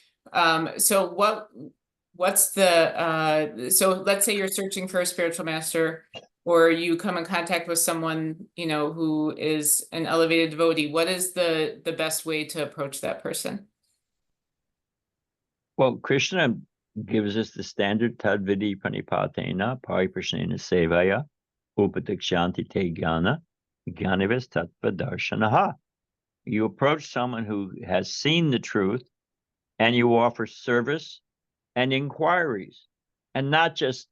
So what's so let's say you're searching for a spiritual master, or you come in contact with someone, who is an elevated devotee. What is the best way to approach that person? Well, Krishna gives us the standard tadvidi panipatena pariprashnena sevaya upadakshanti te jnana jnanavis tattva darshanaha. You approach someone who has seen the truth, and you offer service and inquiries, and not just,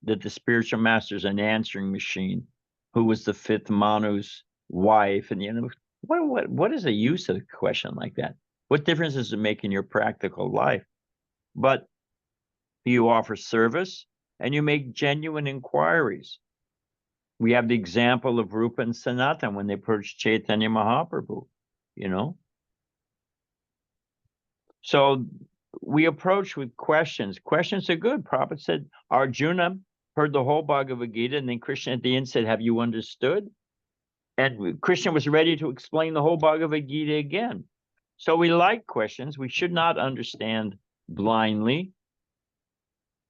that the spiritual master is an answering machine, who was the fifth Manu's wife. And, what is the use of a question like that? What difference does it make in your practical life? But you offer service and you make genuine inquiries. We have the example of Rupa and Sanatan when they approached Chaitanya Mahaprabhu, So we approach with questions. Questions are good. Prabhupada said, Arjuna heard the whole Bhagavad Gita, and then Krishna at the end said, have you understood? And Krishna was ready to explain the whole Bhagavad Gita again. So we like questions. We should not understand blindly,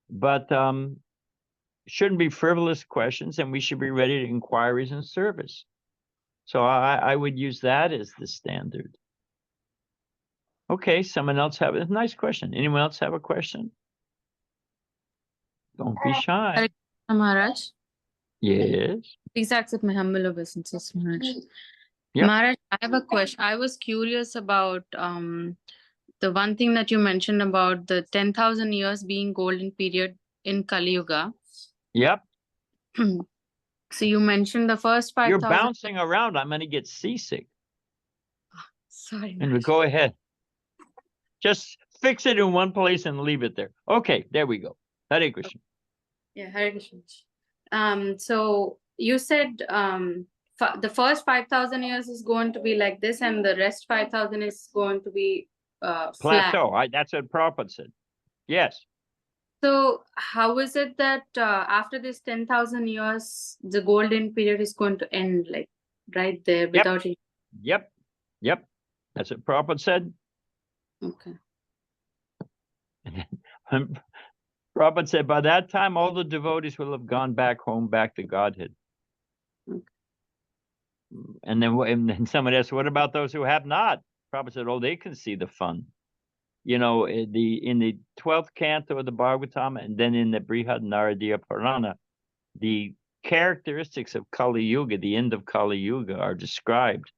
but shouldn't be frivolous questions, and we should be ready to inquiries and service. So I would use that as the standard. Okay, someone else have a nice question. Anyone else have a question? Don't be shy. Maharaj, Yes. please accept my humble obeisances, Maharaj. Yep. Maharaj, I have a question. I was curious about the one thing that you mentioned about the 10,000 years being golden period in Kali Yuga. Yep. So you mentioned the first 5,000. You're bouncing around. I'm going to get seasick. Sorry, And Maharaj. go ahead. Just fix it in one place and leave it there. Okay, there we go. Hare Krishna. Yeah, Hare Krishna. So you said the first 5,000 years is going to be like this, and the rest 5,000 is going to be flat. Plateau. That's what Prabhupada said. Yes. So how is it that after this 10,000 years, the golden period is going to end, like right there without it? Yep. That's what Prabhupada said. Okay. And Prabhupada said, by that time, all the devotees will have gone back home, back to Godhead. Okay. And then someone asked, what about those who have not? Prabhupada said, oh, they can see the fun. In the 12th canto of the Bhagavatam, and then in the Brihad Naradiya Purana, the characteristics of Kali Yuga, the end of Kali Yuga, are described.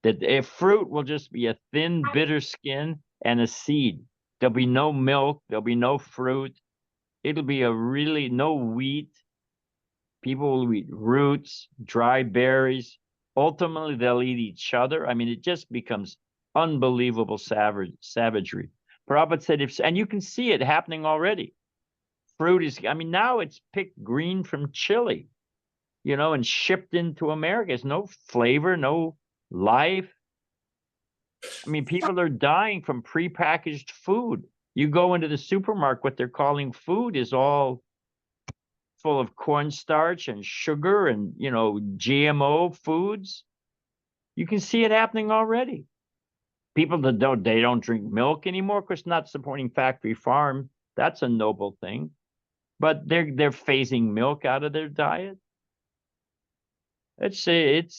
That a fruit will just be a thin, bitter skin and a seed. There'll be no milk. There'll be no fruit. It'll be no wheat. People will eat roots, dry berries. Ultimately, they'll eat each other. I mean, it just becomes unbelievable savagery. Prabhupada said, and you can see it happening already. Fruit is, now it's picked green from Chile, and shipped into America. There's no flavor, no life. I mean, people are dying from prepackaged food. You go into the supermarket, what they're calling food is all full of cornstarch and sugar and, you know, GMO foods. You can see it happening already. People that don't drink milk anymore, of course, not supporting factory farm. That's a noble thing, but they're phasing milk out of their diet. It's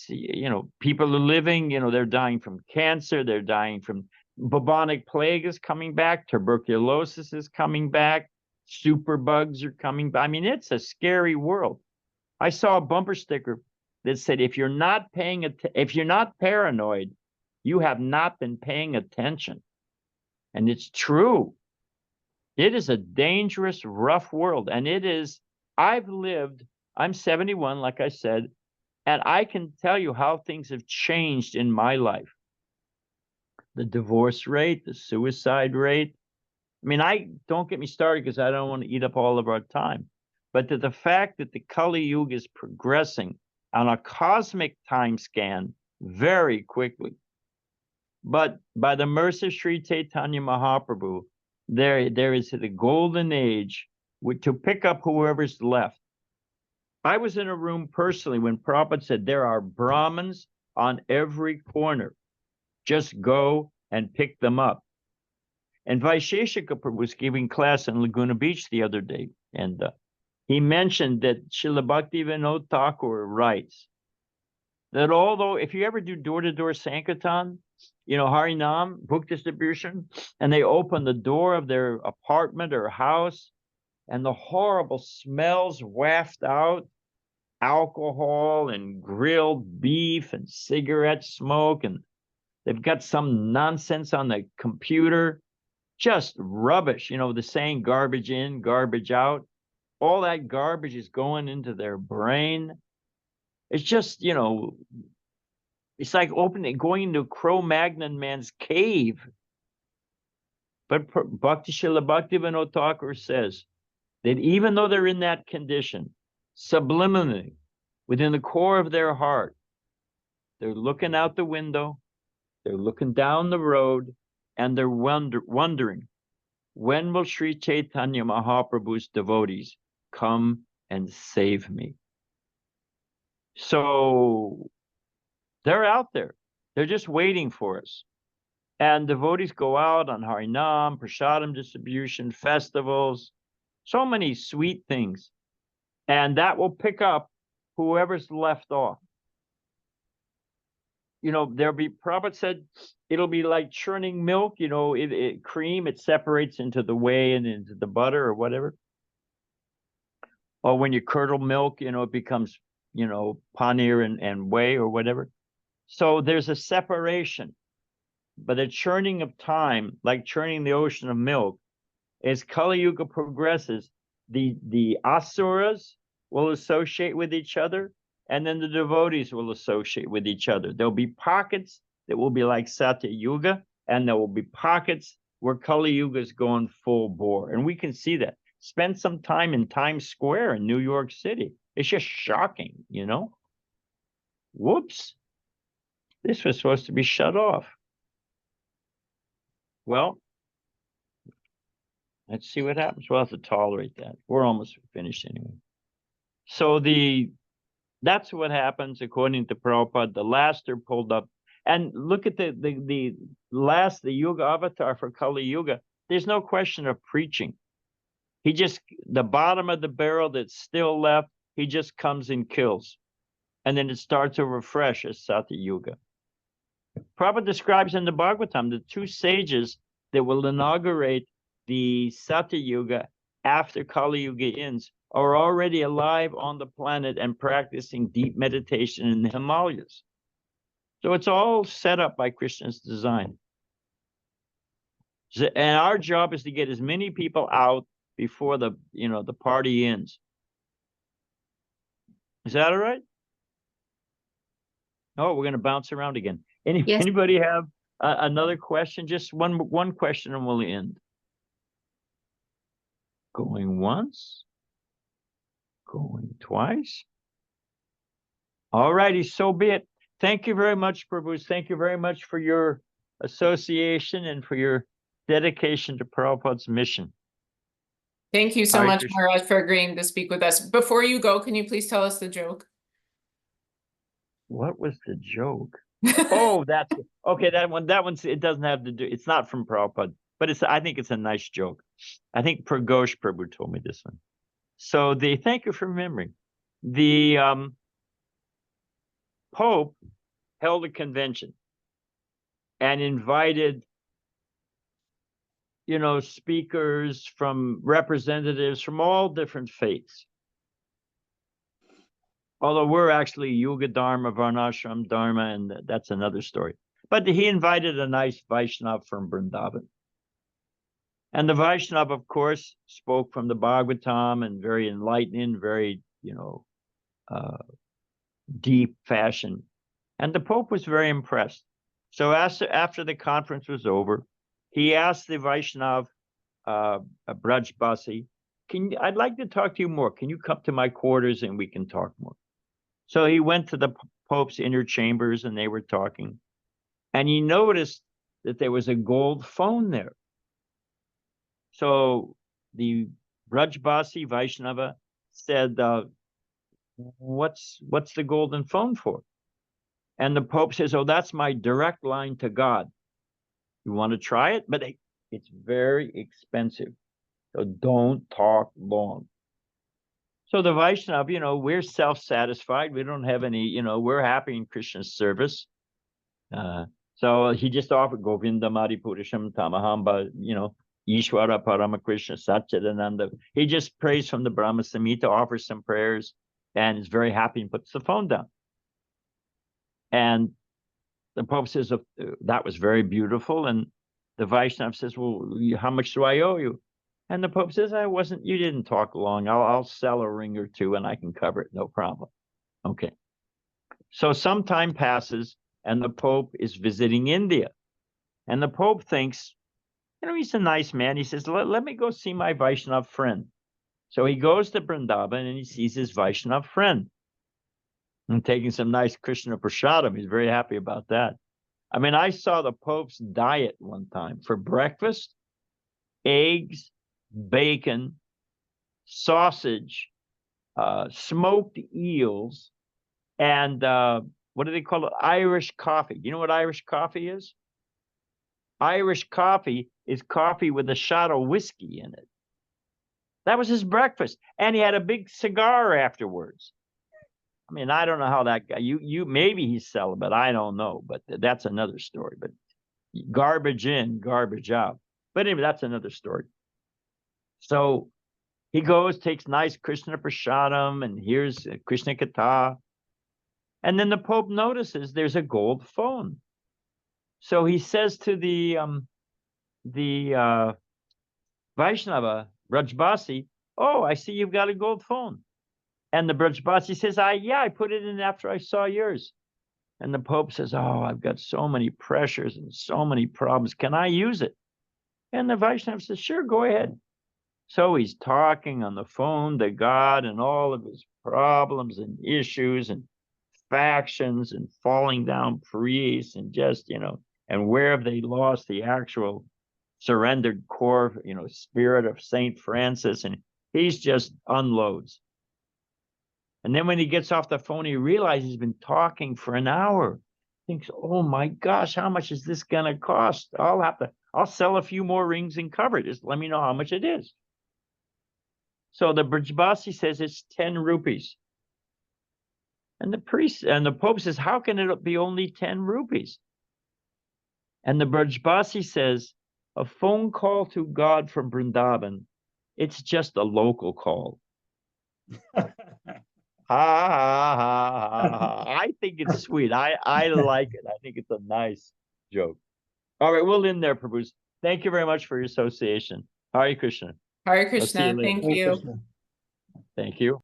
you know, people are living, you know, they're dying from cancer, they're dying from bubonic plague is coming back, tuberculosis is coming back, superbugs are coming back. I mean, it's a scary world. I saw a bumper sticker that said, if you're not paranoid, you have not been paying attention. And it's true. It is a dangerous, rough world. And it is, I'm 71, like I said, and I can tell you how things have changed in my life. The divorce rate, the suicide rate. I mean, don't get me started because I don't want to eat up all of our time. But the fact that the Kali Yuga is progressing on a cosmic time scan very quickly. But by the mercy of Sri Chaitanya Mahaprabhu, there is the golden age to pick up whoever's left. I was in a room personally when Prabhupada said there are Brahmins on every corner. Just go and pick them up. And Vaisheshika was giving class in Laguna Beach the other day, and he mentioned that Srila Bhakti Vinod Thakur writes that although if you ever do door-to-door Sankirtan, you know, Harinam, book distribution, and they open the door of their apartment or house, and the horrible smells waft out, alcohol and grilled beef and cigarette smoke, and they've got some nonsense on the computer, just rubbish, you know, the saying garbage in, garbage out. All that garbage is going into their brain. It's just, you know, it's like going into Cro-Magnon man's cave. But Bhakti Srila Bhakti Vinod Thakur says that even though they're in that condition, subliminally, within the core of their heart, they're looking out the window, they're looking down the road, and they're wondering, when will Sri Chaitanya Mahaprabhu's devotees come and save me? So they're out there. They're just waiting for us. And devotees go out on Harinam, Prasadam distribution, festivals, so many sweet things. And that will pick up whoever's left off. You know, Prabhupada said, it'll be like churning milk, you know, cream, it separates into the whey and into the butter or whatever. Or when you curdle milk, you know, it becomes, you know, paneer and whey or whatever. So there's a separation. But a churning of time, like churning the ocean of milk, as Kali Yuga progresses, the asuras will associate with each other, and then the devotees will associate with each other. There'll be pockets that will be like Satya Yuga, and there will be pockets where Kali Yuga is going full bore. And we can see that. Spend some time in Times Square in New York City. It's just shocking, you know? Whoops. This was supposed to be shut off. Well, let's see what happens. We'll have to tolerate that. We're almost finished anyway. So that's what happens according to Prabhupada. The last are pulled up. And look at the last, the Yuga avatar for Kali Yuga. There's no question of preaching. The bottom of the barrel that's still left, he just comes and kills. And then it starts over fresh as Satya Yuga. Prabhupada describes in the Bhagavatam the two sages that will inaugurate the Satya Yuga after Kali Yuga ends are already alive on the planet and practicing deep meditation in the Himalayas. So it's all set up by Krishna's design. And our job is to get as many people out before the party ends. Is that all right? Oh, we're going to bounce around again. Yes. Anybody have another question? Just one question and we'll end. Going once. Going twice. All righty, so be it. Thank you very much, Prabhu. Thank you very much for your association and for your dedication to Prabhupada's mission. Thank you so Hare much, Krishna. Maharaj, for agreeing to speak with us. Before you go, can you please tell us the joke? What was the joke? Oh, that's okay. That one's it doesn't have to do. It's not from Prabhupada, but I think it's a nice joke. I think Pragosh Prabhu told me this one. So thank you for remembering. The Pope held a convention and invited, speakers from representatives from all different faiths. Although we're actually Yuga Dharma, Varnashram Dharma, and that's another story. But he invited a nice Vaishnava from Vrindavan. And the Vaishnava, of course, spoke from the Bhagavatam in very enlightening, very, deep fashion. And the Pope was very impressed. So after the conference was over, he asked the Vaishnava, Braj Basi, I'd like to talk to you more. Can you come to my quarters and we can talk more? So he went to the Pope's inner chambers and they were talking. And he noticed that there was a gold phone there. So the Brajbasi Vaishnava said, what's the golden phone for? And the Pope says, oh, that's my direct line to God. You want to try it? But it's very expensive. So don't talk long. So the Vaishnava, we're self-satisfied. We don't have any, we're happy in Krishna's service. So he just offered Govinda Mari Purisham Tamahamba, Ishwara Parama Krishna Satchidananda. He just prays from the Brahma Samhita, offers some prayers, and is very happy and puts the phone down. And the Pope says, that was very beautiful. And the Vaishnava says, well, how much do I owe you? And the Pope says, you didn't talk long. I'll sell a ring or two and I can cover it. No problem. Okay. So some time passes and the Pope is visiting India. And the Pope thinks, he's a nice man. He says, let me go see my Vaishnava friend. So he goes to Vrindavan and he sees his Vaishnava friend. And taking some nice Krishna prasadam. He's very happy about that. I mean, I saw the Pope's diet one time for breakfast: eggs, bacon, sausage, smoked eels, and what do they call it? Irish coffee. You know what Irish coffee is? Irish coffee is coffee with a shot of whiskey in it. That was his breakfast. And he had a big cigar afterwards. I mean, I don't know how that guy, maybe he's celibate. I don't know, but that's another story. But garbage in, garbage out. But anyway, that's another story. So he goes, takes nice Krishna prasadam, and here's Krishna Katha. And then the Pope notices there's a gold phone. So he says to the Vaishnava, Brajbasi, oh, I see you've got a gold phone. And the Brajbasi says, I put it in after I saw yours. And the Pope says, oh, I've got so many pressures and so many problems. Can I use it? And the Vaishnava says, sure, go ahead. So he's talking on the phone to God and all of his problems and issues and factions and falling down priests and just, and where have they lost the actual surrendered core, spirit of Saint Francis? And he's just unloads. And then when he gets off the phone, he realizes he's been talking for an hour. Thinks, oh my gosh, how much is this going to cost? I'll sell a few more rings and cover it. Just let me know how much it is. So the Brajbasi says it's 10 rupees. And the priest and the Pope says, how can it be only 10 rupees? And the Brajbasi says, a phone call to God from Vrindavan, it's just a local call. Ha, ha, ha, ha, ha. I think it's sweet. I like it. I think it's a nice joke. All right, we'll end there, Prabhu. Thank you very much for your association. Hare Krishna. Hare I'll see you Krishna. later. Thank Hare you. Krishna. Thank you.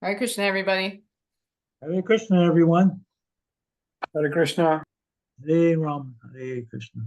Hare Krishna, everybody. Hare Krishna, everyone. Hare Krishna. Hare Ram, Hare Krishna.